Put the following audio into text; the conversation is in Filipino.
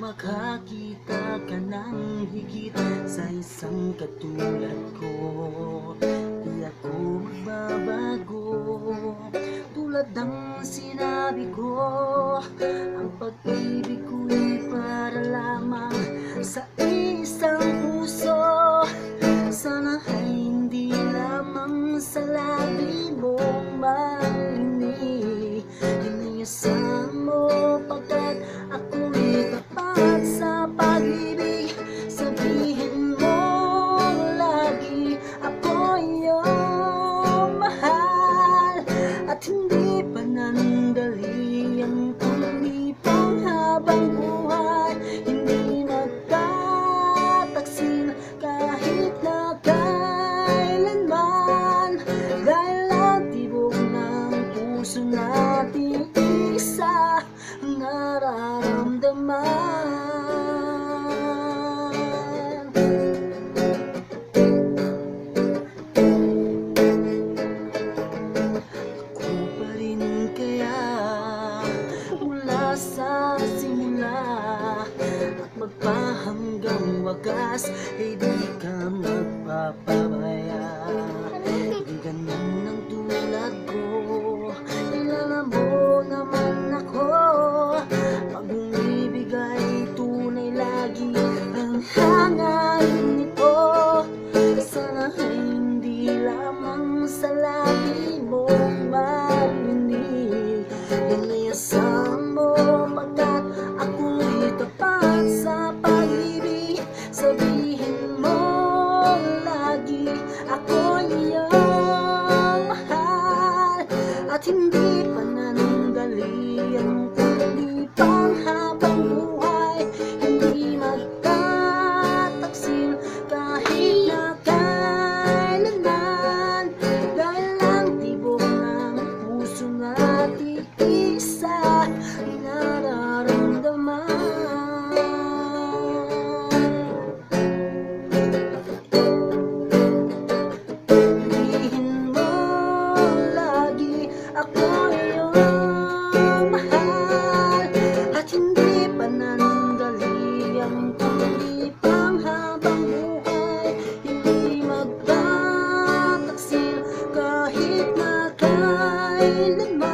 Makakita ka ng higit sa isang katulad ko. Di ako magbabago, tulad ng sinabi ko. Ang pag-ibig ko'y para lamang sa isang puso. Sana ay hindi lamang sa labi mong marinig. Iniyasan mo pagkat ako'y tapat sa pag-ibig. Sabihin mo lagi ako iyong mahal, at hindi panandali ang pag-ibig habang buhay. Hindi magtataksil kahit na kailanman, dahil ang tibok ng puso natin isa ang nararamdaman. Ako pa rin kaya mula sa simula at magpahanggang wagas, ay di ka magpapabaya. Di ganyan ang tulad ko, kilala mo naman ako. Pag umibig ay tunay, lagi ang hangarin nito. Sana ay hindi lamang sa labi mo marinig. Iniyasan mo pagkat ako'y tapat sa pag-ibig. Sabihin mo lagi ako iyong mahal, at hindi panandali ang pag-ibig habang buhay. Hindi magtataksil kahit na kailanman, dahil ang tibok ng puso natin isa ay nararamdaman. Sabihin mo lagi ako iyong mahal, at hindi panandali ang pag-ibig habang buhay. Hindi magtataksil kahit na kailanman,